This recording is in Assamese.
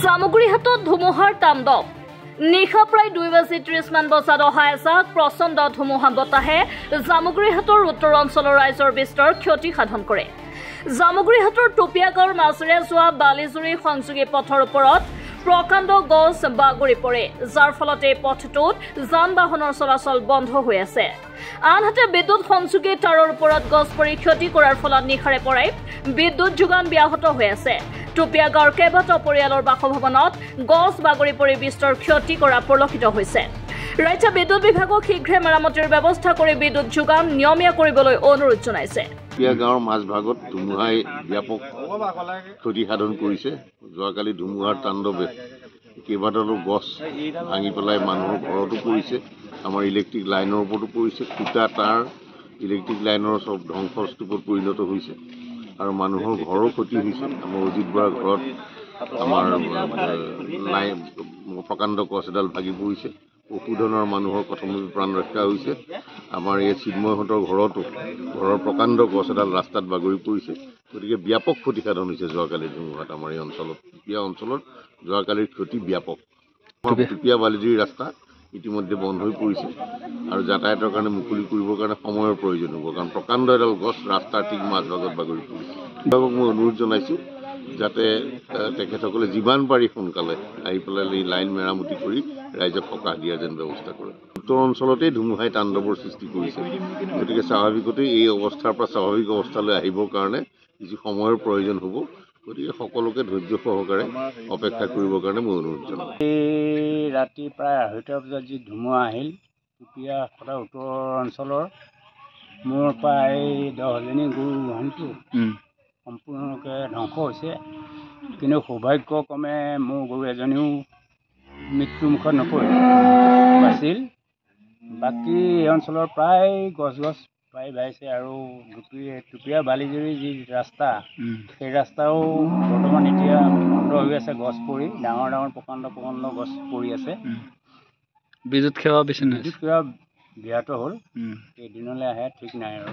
জামুগুৰিহাটত ধুমুহাৰ তাণ্ডৱ নিশা প্ৰায় 2:30 বজাত অহা এজাক প্ৰচণ্ড ধুমুহা বতাহে জামুগুৰিহাটৰ উত্তৰ অঞ্চলৰ ৰাইজৰ বিস্তৰ ক্ষতি সাধন কৰে। জামুগুৰিহাটৰ টুপিয়া গাঁৱৰ মাজেৰে যোৱা বালিজুৰি সংযোগী পথৰ ওপৰত প্ৰকাণ্ড গছ বাগৰি পৰে, যাৰ ফলত এই পথটোত যান বাহনৰ চলাচল বন্ধ হৈ আছে। আনহাতে বিদ্যুৎ সংযোগী তাৰৰ ওপৰত গছ পৰি ক্ষতি কৰাৰ ফলত নিশাৰে পৰাই বিদ্যুৎ যোগান ব্যাহত হৈ আছে। টুপিয়া গাঁৱৰ কেইবাটাও পৰিয়ালৰ বাসভৱনত গছ বাগৰি পৰি বিস্তৰ ক্ষতি কৰা পৰিলক্ষিত হৈছে। ৰাজ্য বিদ্যুৎ বিভাগক শীঘ্ৰে মেৰামতিৰ ব্যৱস্থা কৰি বিদ্যুৎ যোগান নিয়মীয়া কৰিবলৈ অনুৰোধ জনাইছে। টুপিয়া গাঁৱৰ মাজভাগত ধুমুহাই ব্যাপক ক্ষতি সাধন কৰিছে। যোৱাকালি ধুমুহাৰ তাণ্ডৱে কেইবাটাও গছ ভাঙি পেলাই মানুহৰ ঘৰতো পৰিছে, আমাৰ ইলেক্ট্ৰিক লাইনৰ ওপৰতো পৰিছে, খুটা তাঁৰ ইলেক্ট্ৰিক লাইনৰ চব ধ্বংসস্তূপত পৰিণত হৈছে আৰু মানুহৰ ঘৰো ক্ষতি হৈছে। আমাৰ অজিত বৰাৰ ঘৰত আমাৰ প্ৰকাণ্ড গছ এডাল ভাগি পৰিছে, পশুধনৰ মানুহৰ প্ৰথমে প্ৰাণ ৰক্ষা হৈছে। আমাৰ এই চিন্ময়হঁতৰ ঘৰতো ঘৰৰ প্ৰকাণ্ড গছ এডাল ৰাস্তাত বাগৰি পৰিছে। গতিকে ব্যাপক ক্ষতিসাধন হৈছে যোৱাকালিৰ ধুমুহাত। আমাৰ এই অঞ্চলত টুপিয়া অঞ্চলত যোৱাকালিৰ ক্ষতি ব্যাপক। টুপিয়া বালিজুৰি ৰাস্তা ইতিমধ্যে বন্ধ হৈ পৰিছে আৰু যাতায়াতৰ কাৰণে মুকলি কৰিবৰ কাৰণে সময়ৰ প্ৰয়োজন হ'ব, কাৰণ প্ৰকাণ্ড এডাল গছ ৰাস্তাৰ ঠিক মাজভাগত বাগৰি পৰিছে। বিভাগক মই অনুৰোধ জনাইছোঁ যাতে তেখেতসকলে যিমান পাৰি সোনকালে আহি পেলাই এই লাইন মেৰামতি কৰি ৰাইজক সকাহ দিয়াৰ যেন ব্যৱস্থা কৰে। উত্তৰ অঞ্চলতেই ধুমুহাই তাণ্ডৱৰ সৃষ্টি কৰিছে, গতিকে স্বাভাৱিকতেই এই অৱস্থাৰ পৰা স্বাভাৱিক অৱস্থালৈ আহিবৰ কাৰণে কিছু সময়ৰ প্ৰয়োজন হ'ব। গতিকে সকলোকে ধৈৰ্য সহকাৰে অপেক্ষা কৰিবৰ কাৰণে মই অনুৰোধ জনাওঁ। এই ৰাতি প্ৰায় 2:30 বজাত যি ধুমুহা আহিল, টুপিয়া সদা উত্তৰ অঞ্চলৰ মোৰ প্ৰায় 10জনী গৰু গোহালিটো সম্পূৰ্ণৰূপে ধ্বংস হৈছে। কিন্তু সৌভাগ্যক্ৰমে মোৰ গৰু এজনীও মৃত্যুমুখত নপৰিল, বাচিল। বাকী এই অঞ্চলৰ প্ৰায় গছ প্ৰায় বাঢ়িছে আৰু টুপিয়া বালিজুৰি যি ৰাস্তা, সেই ৰাস্তাও বৰ্তমান এতিয়া বন্ধ হৈ আছে। গছ পৰি ডাঙৰ প্ৰকাণ্ড গছ পৰি আছে। বিদ্যুৎ সেৱা ব্যাহত হ'ল। কেইদিনলৈ আহে ঠিক নাই আৰু।